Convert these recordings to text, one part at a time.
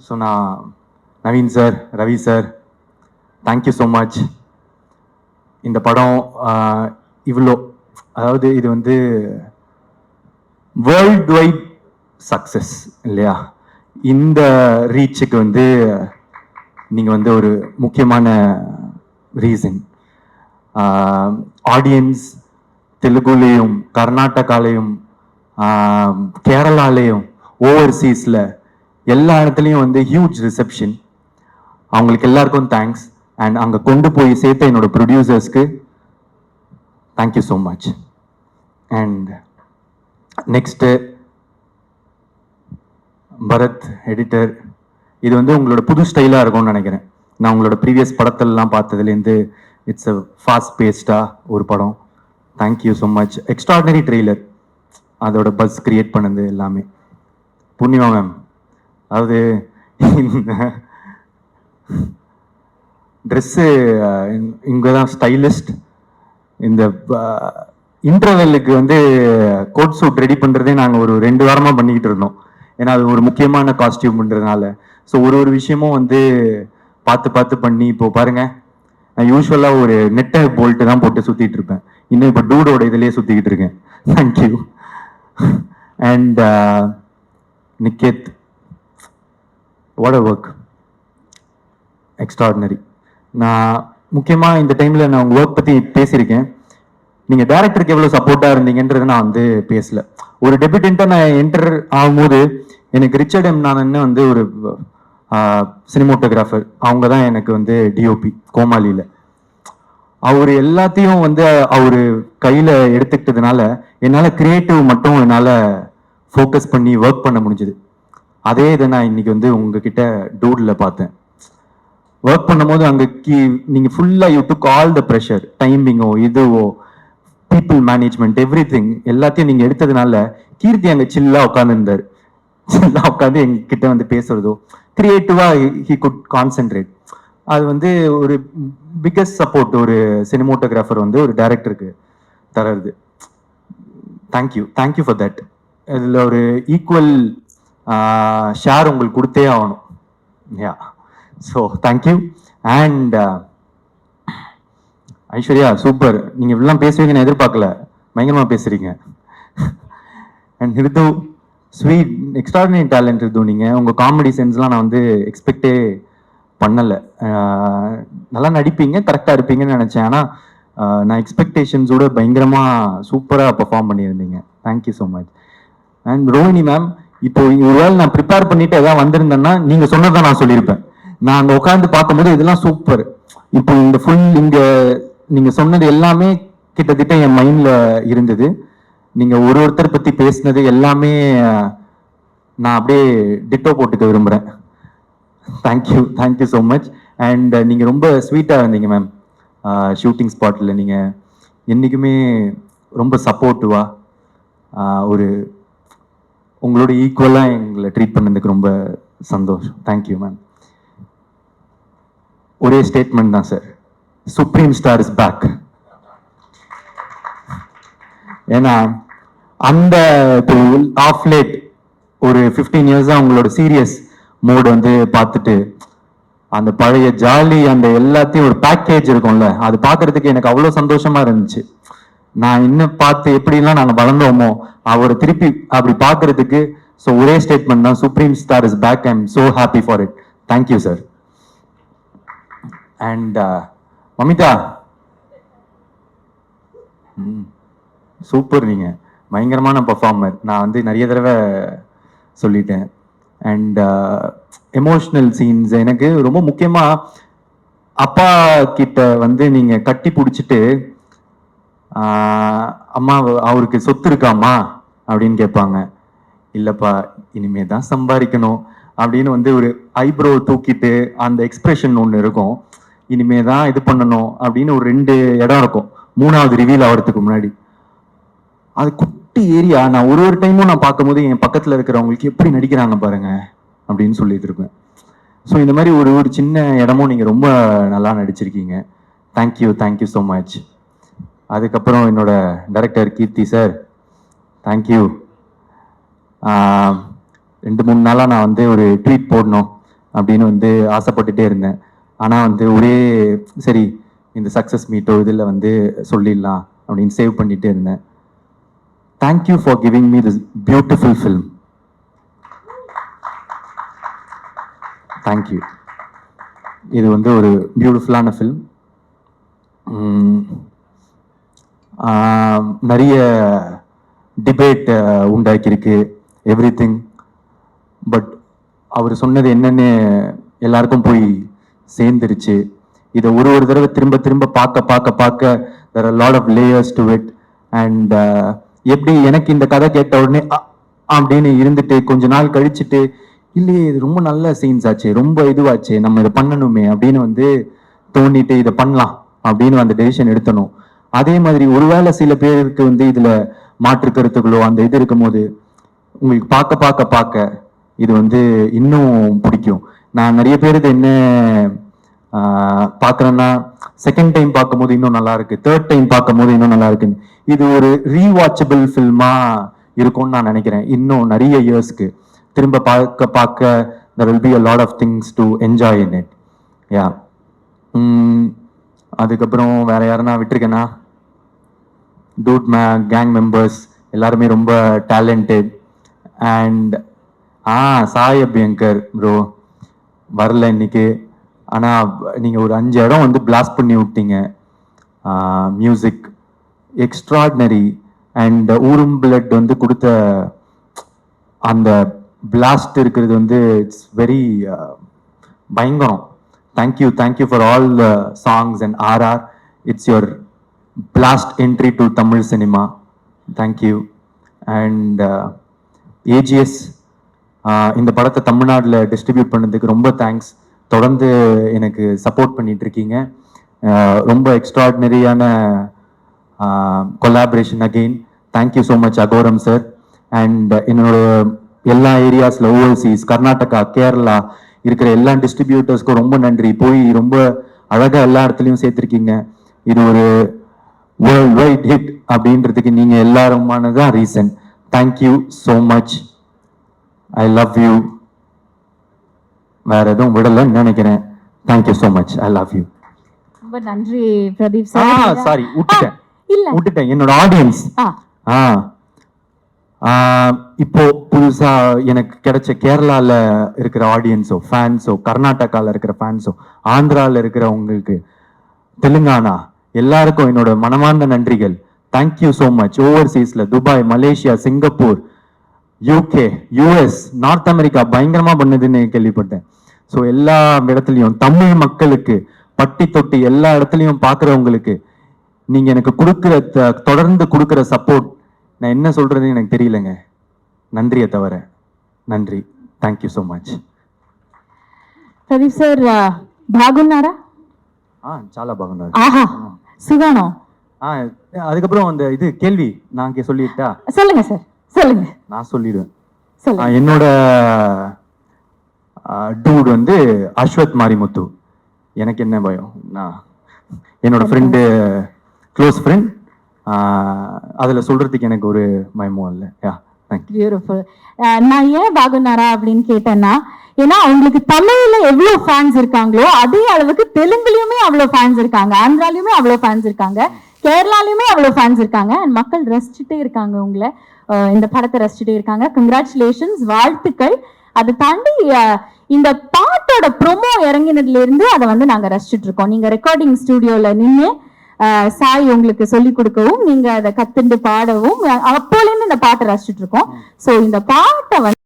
So நான் Naveen sir, Ravi sir, thank you so much. இந்த படம் இவ்வளோ, அதாவது இது வந்து வேர்ல்ட் வைட் சக்ஸஸ் இல்லையா? இந்த ரீச்சுக்கு வந்து நீங்கள் வந்து ஒரு முக்கியமான ரீசன். ஆடியன்ஸ் தெலுங்குலேயும் கர்நாடகாலையும் கேரளாலேயும் ஓவர்சீஸில் எல்லா இடத்துலையும் வந்து ஹியூஜ் ரிசப்ஷன். அவங்களுக்கு எல்லாருக்கும் தேங்க்ஸ். அண்ட் அங்கே கொண்டு போய் சேர்த்த என்னோட ப்ரொடியூசர்ஸ்க்கு thank you so much. And next Bharath editor, இது வந்து உங்களோட புது ஸ்டைலாக இருக்கும்னு நினைக்கிறேன். நான் உங்களோட ப்ரீவியஸ் படத்திலலாம் பார்த்ததுலேருந்து இட்ஸ் அ ஃபாஸ்ட் பேஸ்டாக ஒரு படம். Thank you so much. Extraordinary trailer, அதோட பஸ் கிரியேட் பண்ணது எல்லாமே. புண்ணியமா மேம், அதாவது ட்ரெஸ்ஸு இங்கே தான் ஸ்டைலிஸ்ட். இந்த இன்டர்வெல்லுக்கு வந்து கோட் சூட் ரெடி பண்ணுறதே நாங்கள் ஒரு 2 வாரமாக பண்ணிக்கிட்டு இருந்தோம். ஏன்னா அது ஒரு முக்கியமான காஸ்டியூம்ன்றதுனால. ஸோ ஒரு விஷயமும் வந்து பார்த்து பார்த்து பண்ணி இப்போ பாருங்க, நான் யூஸ்வலாக ஒரு நெட்டை போல்ட்டு தான் போட்டு சுற்றிட்டு இருப்பேன். இன்னும் இப்போ டூடோட இதுலேயே சுற்றிக்கிட்டு இருக்கேன். Thank you. And Niket, what a work, extraordinary. நான் முக்கியமாக இந்த டைமில் நான் உங்கள் ஒர்க் பற்றி பேசியிருக்கேன். நீங்கள் டேரக்டருக்கு எவ்வளோ சப்போர்ட்டாக இருந்தீங்கன்றது நான் வந்து பேசல. ஒரு டெபியூட்டண்ட்டாக நான் என்டர் ஆகும்போது எனக்கு ரிச்சர்ட் எம் நானன்னு வந்து ஒரு சினிமோட்டோகிராஃபர், அவங்க தான் எனக்கு வந்து டிஓபி கோமாளியில். அவர் எல்லாத்தையும் வந்து அவர் கையில் எடுத்துக்கிட்டதுனால என்னால் கிரியேட்டிவ் மட்டும் என்னால் ஃபோக்கஸ் பண்ணி ஒர்க் பண்ண முடிஞ்சுது. அதே இதை நான் இன்னைக்கு வந்து உங்ககிட்ட டூடில் பார்த்தேன். ஒர்க் பண்ணும்போது அங்கே நீங்கள் ஃபுல்லாக you took all the pressure, டைமிங்கோ இதுவோ பீப்புள் மேனேஜ்மெண்ட் எவ்ரி திங் எல்லாத்தையும் நீங்கள் எடுத்ததுனால கீர்த்தி அங்கே சில்லாக உட்காந்துருந்தார். சில்லாக உட்காந்து எங்ககிட்ட வந்து பேசுறதோ கிரியேட்டிவாக ஹி குட் கான்சென்ட்ரேட். அது வந்து ஒரு பிக்கஸ்ட் சப்போர்ட் ஒரு சினிமோட்டோகிராஃபர் வந்து ஒரு டைரக்டருக்கு தர்றது. Thank you, thank you for that. இதில் ஒரு ஈக்குவல் ஷேர் உங்களுக்கு கொடுத்தே ஆகணும். Yeah, so thank you. And Aishwarya, super. நீங்கள் இப்படிலாம் பேசுவீங்கன்னு எதிர்பார்க்கல, பயங்கரமாக பேசுகிறீங்க. And Ritu, sweet, extraordinary talent Ritu. நீங்கள் உங்கள் காமெடி சென்ஸ்லாம் நான் வந்து எக்ஸ்பெக்டே பண்ணலை. நல்லா நடிப்பீங்க, கரெக்டாக இருப்பீங்கன்னு நினச்சேன். ஆனால் நான் எக்ஸ்பெக்டேஷன்ஸோட பயங்கரமாக சூப்பராக பர்ஃபார்ம் பண்ணியிருந்தீங்க. Thank you so much. And Rohini ma'am, இப்போ ஒருவேளை நான் ப்ரிப்பேர் பண்ணிட்டு எதாவது வந்திருந்தேன்னா நீங்கள் சொன்னதான் நான் சொல்லியிருப்பேன். நான் அங்கே உட்காந்து பார்க்கும்போது இதெல்லாம் சூப்பர். இப்போ இந்த ஃபுல் இங்கே நீங்கள் சொன்னது எல்லாமே கிட்டத்தட்ட என் மைண்டில் இருந்தது. நீங்கள் ஒருத்தர் பற்றி பேசினது எல்லாமே நான் அப்படியே டிட்டோ போட்டுக்க விரும்புகிறேன். Thank you, thank you so much. And நீங்கள் ரொம்ப ஸ்வீட்டாக இருந்தீங்க மேம். ஷூட்டிங் ஸ்பாட்டில் நீங்கள் என்றைக்குமே ரொம்ப சப்போர்ட்டிவாக ஒரு உங்களோட ஈக்குவலாக எங்களை ட்ரீட் பண்ணதுக்கு ரொம்ப சந்தோஷம். Thank you ma'am. ஒரே ஸ்டேட்மெண்ட் தான் sir, supreme star is back. ஏன்னா அந்த ஆஃப் லேட் ஒரு 15 இயர்ஸாக உங்களோட சீரியஸ் மோடு வந்து பார்த்துட்டு அந்த பழைய ஜாலி அந்த எல்லாத்தையும் ஒரு பேக்கேஜ் இருக்கும்ல, அது பார்க்கறதுக்கு எனக்கு அவ்வளோ சந்தோஷமா இருந்துச்சு. நான் இன்னும் பார்த்து எப்படிலாம் நாங்கள் வளர்ந்தோமோ அவரை திருப்பி அப்படி பார்க்கறதுக்கு. ஸோ ஒரே ஸ்டேட்மெண்ட் தான், supreme star is back. I am so happy for it. Thank you sir. And Mamitha, super. நீங்கள் பயங்கரமான பர்ஃபார்மர், நான் வந்து நிறைய தடவை சொல்லிட்டேன். அண்ட் எமோஷ்னல் சீன்ஸ் எனக்கு ரொம்ப முக்கியமாக அப்பா கிட்ட வந்து நீங்கள் கட்டி பிடிச்சிட்டு அம்மா அவருக்கு சொத்து இருக்காமா அப்படின்னு கேட்பாங்க. இல்லைப்பா, இனிமே தான் சம்பாதிக்கணும் அப்படின்னு வந்து ஒரு ஐப்ரோ தூக்கிட்டு அந்த எக்ஸ்பிரஷன் ஒன்று இருக்கும். இனிமே தான் இது பண்ணணும் அப்படின்னு ஒரு 2 இடம் இருக்கும் 3வது ரிவீல் ஆகிறதுக்கு முன்னாடி. அது குட்டி ஏரியா, நான் ஒரு டைமும் நான் பார்க்கும்போது என் பக்கத்தில் இருக்கிறவங்களுக்கு எப்படி நடிக்கிறாங்க பாருங்க அப்படின்னு சொல்லிட்டு இருப்பேன். ஸோ இந்த மாதிரி ஒரு சின்ன இடமும் நீங்கள் ரொம்ப நல்லா நடிச்சிருக்கீங்க. Thank you, thank you so much. அதுக்கப்புறம் என்னோட டைரக்டர் கீர்த்தி சார், தேங்க்யூ. 2-3 நாளாக நான் வந்து ஒரு ட்வீட் போடணும், அப்படின்னு வந்து ஆசைப்பட்டுட்டே இருந்தேன். ஆனால் வந்து ஒரே சரி இந்த சக்ஸஸ் மீட்டோ இதில் வந்து சொல்லிடலாம் அப்படின்னு சேவ் பண்ணிகிட்டே இருந்தேன். Thank you for giving me this beautiful film. Thank you. இது வந்து ஒரு பியூட்டிஃபுல்லான ஃபில்ம். நிறைய டிபேட் உண்டாக்கியிருக்கு எவ்ரி திங். பட் அவர் சொன்னது என்னன்னு எல்லாருக்கும் போய் சேர்ந்துருச்சு. இதை ஒரு தடவை திரும்ப திரும்ப பார்க்க there are a lot of layers to it. And எப்படி எனக்கு இந்த கதை கேட்ட உடனே அப்படின்னு இருந்துட்டு கொஞ்ச நாள் கழிச்சுட்டு இல்லையே இது ரொம்ப நல்ல சீன்ஸ் ஆச்சு, ரொம்ப இதுவாச்சு, நம்ம இதை பண்ணணுமே அப்படின்னு வந்து தோண்டிட்டு இதை பண்ணலாம் அப்படின்னு அந்த டெசிஷன் எடுத்தணும். அதே மாதிரி ஒருவேளை சில பேருக்கு வந்து இதுல மாற்று கருத்துக்களோ அந்த இது இருக்கும் போது உங்களுக்கு பார்க்க இது வந்து இன்னும் பிடிக்கும். நான் நிறைய பேர் இது என்ன பார்க்குறேன்னா செகண்ட் டைம் பார்க்கும்போது இன்னும் நல்லா இருக்கு, தேர்ட் டைம் பார்க்கும்போது இன்னும் நல்லா இருக்குன்னு. இது ஒரு ரீவாட்சபிள் ஃபில்மா இருக்கும்னு நான் நினைக்கிறேன். இன்னும் நிறைய இயர்ஸ்க்கு திரும்ப பார்க்க there will be a lot of things to enjoy in it. Yeah. அதுக்கப்புறம் வேற யாருன்னா விட்டுருக்கேன்னா டூட் கேங் மெம்பர்ஸ் எல்லாருமே ரொம்ப talented. And Sai Abhyankar bro வரல இன்னைக்கு. ஆனால் நீங்கள் ஒரு 5 இடம் வந்து பிளாஸ்ட் பண்ணி விட்டீங்க. Music extraordinary. அண்ட் ஊரும் பிளட் வந்து கொடுத்த அந்த பிளாஸ்ட் இருக்கிறது வந்து இட்ஸ் வெரி பயங்கரம். Thank you for all the songs and RR. It's your blast entry to Tamil cinema. Thank you. And AGS இந்த படத்தை தமிழ்நாட்டில் டிஸ்ட்ரிபியூட் பண்ணதுக்கு ரொம்ப தேங்க்ஸ். தொடர்ந்து எனக்கு சப்போர்ட் பண்ணிட்டு இருக்கீங்க. ரொம்ப எக்ஸ்ட்ராடினரியான collaboration again. Thank you so much Agoram sir. And என்னோட எல்லா ஏரியாஸில் ஓவர்சீஸ் கர்நாடகா கேரளா இருக்கிற எல்லா டிஸ்ட்ரிபியூட்டர்ஸ்க்கும் ரொம்ப நன்றி. போய் ரொம்ப அழகாக எல்லா இடத்துலையும் சேர்த்துருக்கீங்க. இது ஒரு வேர்ல்ட் வைட் ஹிட் அப்படின்றதுக்கு நீங்க எல்லாருமானதான் reason. Thank you so much. I love you. வேற எதுவும் விடலன்னு நினைக்கிறேன். Thank you so much. I love you. ரொம்ப நன்றி பிரதீப் சார். சாரி விட்டுட்டேன் என்னோட ஆடியன்ஸ். இப்போ புதுசா எனக்கு கிடைச்ச கேரளால இருக்கிற ஆடியன்ஸோ ஃபேன்ஸோ கர்நாடகால இருக்கிற ஃபேன்ஸோ ஆந்திரால இருக்கிறவங்களுக்கு தெலுங்கானா எல்லாருக்கும் என்னோட மனமார்ந்த நன்றிகள். Thank you so much. ஓவர்சீஸ்ல Dubai Malaysia Singapore UK US North America பயங்கரமா பண்ணுதுன்னு கேள்விப்பட்டேன். ஸோ எல்லா இடத்துலையும் தமிழ் மக்களுக்கு பட்டி தொட்டி எல்லா இடத்துலையும் பார்க்குறவங்களுக்கு நீங்க எனக்கு தொடர்ந்து கொடுக்குற சப்போர்ட் நான் என்ன சொல்றதுன்னு எனக்கு தெரியலங்க. நன்றியை தவிர நன்றி. Thank you so much. Pradeep sir బాగున్నారా? చాలా బాగున్నారు. சுகானம். அதுக்கப்புறம் அந்த இது கேள்வி நான் சொல்லிட்டா? சொல்லுங்க சார் சொல்லுங்க. நான் சொல்லிடுவேன். என்னோட டூட் வந்து அஸ்வத் மாரிமுத்து. எனக்கு என்ன பயம், நான் என்னோட ஃப்ரெண்டு க்ளோஸ் ஃப்ரெண்ட். அதில் சொல்றதுக்கு எனக்கு ஒரு பயமும் இல்லை. பியூட்டிஃபுல். நான் ஏன் பாகுனாரா அப்படின்னு கேட்டேன்னா, ஏன்னா அவங்களுக்கு தமிழ்ல எவ்வளவு ஃபேன்ஸ் இருக்காங்களோ அதே அளவுக்கு தெலுங்குலயுமே அவ்வளவு ஃபேன்ஸ் இருக்காங்க, ஆந்திராலையுமே அவ்வளவு ஃபேன்ஸ் இருக்காங்க, கேரளாலையுமே அவ்வளவு ஃபேன்ஸ் இருக்காங்க. அண்ட் மக்கள் ரசிச்சுட்டே இருக்காங்க, உங்களை இந்த படத்தை ரசிச்சுட்டே இருக்காங்க. கங்க்ராச்சுலேஷன்ஸ், வாழ்த்துக்கள். அதை தாண்டி இந்த பாட்டோட ப்ரொமோ இறங்கினதுல இருந்து அதை வந்து நாங்க ரசிச்சுட்டு இருக்கோம். நீங்க ரெக்கார்டிங் ஸ்டுடியோல நின்று சாய் உங்களுக்கு சொல்லி கொடுக்கவும் நீங்க அதை கத்துண்டு பாடவும் அப்போலேருந்து இந்த பாட்டை ரசிச்சுட்டு இருக்கோம். ஸோ இந்த பாட்டை வந்து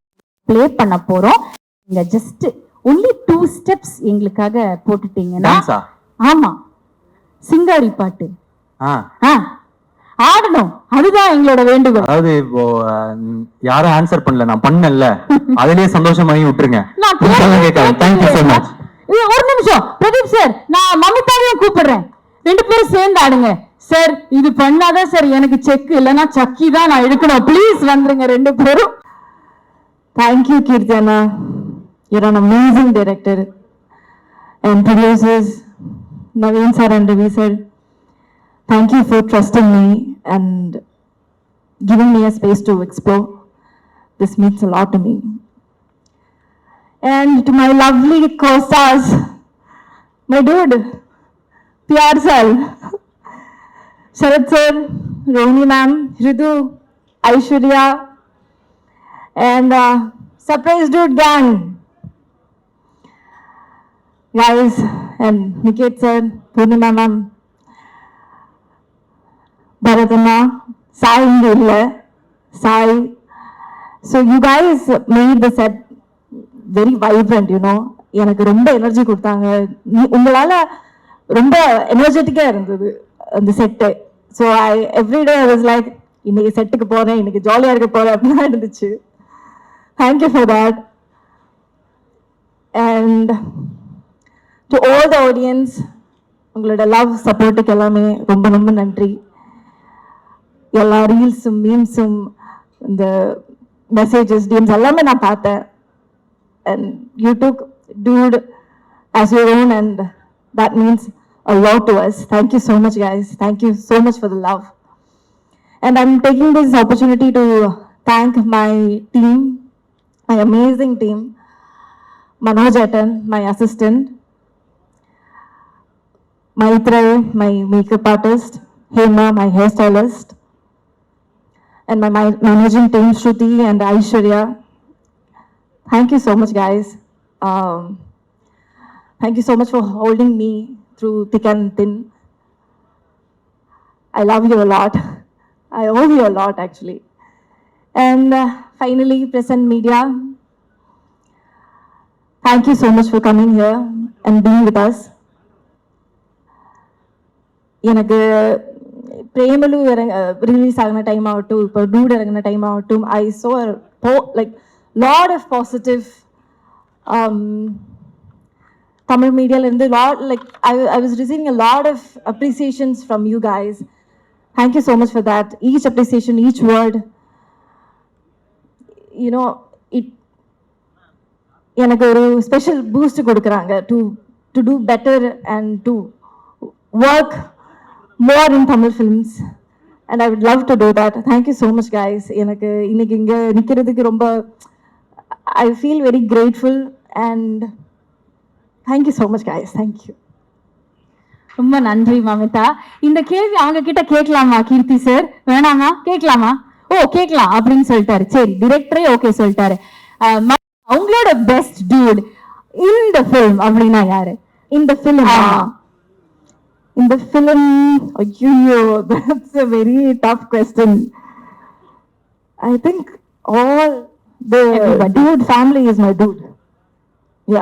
பிளே பண்ண போறோம். நீங்க ஜஸ்ட் ஒன்லி 2 ஸ்டெப்ஸ் எங்களுக்காக போட்டுட்டீங்கன்னா, ஆமா சிங்காரி பாட்டு ஆடணும், அதுதான் எங்களோட வேண்டுகோள். அதாவது இப்போ யாரும் ஆன்சர் பண்ணல, நான் பண்ணல, அதுலயே சந்தோஷமாகி விட்டுருங்க. ஒரு நிமிஷம் பிரதீப் சார், நான் மமிதாவையும் கூப்பிடுறேன், 2 பேரும் சேர்ந்து ஆடுங்க. சார் இது பண்ணாதான் சார் எனக்கு செக், இல்லைன்னா சக்கி தான் நான் எடுக்கணும். ப்ளீஸ் வந்துருங்க 2 பேரும். Thank you Keerthana. You're an amazing director and producers, Naveen sir and Ravi sir. Thank you for trusting me and giving me a space to explore. This means a lot to me. And to my lovely co-stars, my dude, Pyar Sal, Sharad sir, Rohini ma'am, Ritu, Aishwarya, and surprise dude gang, guys, and Niket sir, Purnima ma'am, Bharatana, Sai இங்க இல்ல, Sai. So you guys made the set very vibrant, you know. எனக்கு ரொம்ப energy கொடுத்தாங்க. உங்களால ரொம்ப எனர்ஜெட்டிக்கா இருந்தது அந்த set. So everyday I was like இன்னைக்கு செட்டுக்கு போறேன், இன்னைக்கு ஜாலியா இருக்க போறேன் அப்படிலாம் இருந்துச்சு. Thank you for that. And to all the audience, உங்களோட லவ் சப்போர்ட்டுக்கு எல்லாமே ரொம்ப ரொம்ப நன்றி. எல்லா ரீல்ஸும் மீம்ஸும் இந்த மெசேஜஸ் டிஎம்ஸ் எல்லாமே நான் பார்த்தேன். And you took dude as your own, and that means a lot to us. Thank you so much, guys. Thank you so much for the love. And I'm taking this opportunity to thank my team, my amazing team. Manoj Atan, my assistant. Maitreyi, my makeup artist. Hema, my hairstylist. And my managing team, Shruti and Aishwarya. Thank you so much, guys. Thank you so much for holding me through thick and thin. I love you a lot. I owe you a lot, actually. And finally, press and media, thank you so much for coming here and being with us. எனக்கு Premalu release ஆகின time ஆகட்டும், இப்போ dude இறங்கின time ஆகட்டும், I so like lot of positive Tamil media and like I was receiving a lot of appreciations from you guys. Thank you so much for that. Each appreciation, each word, you know, it எனக்கு ஒரு special boost கொடுக்குறாங்க to do better and to work more in Tamil films, and I would love to do that. Thank you so much, guys. எனக்கு இன்னைக்கு இங்க நிக்கிறதுக்கு ரொம்ப I feel very grateful, and thank you so much, guys. Thank you. ரொம்ப நன்றி மமிதா. இந்த கேள்வி அவங்க கிட்ட கேட்கலாமா கீர்த்தி சார்? வேணாமா? கேட்கலாமா? ஓ கேட்கலாம் அப்படின்னு சொல்லிட்டாரு. சரி, டிரெக்டரே ஓகே சொல்லிட்டாரு. அவங்களோட பெஸ்ட் டியூட் இந்த ஃபிலிம் அப்படின்னா யாரு? இந்த ஃபிலிம் ஐயோ, that's a very tough question. I think all the dude family is my dude.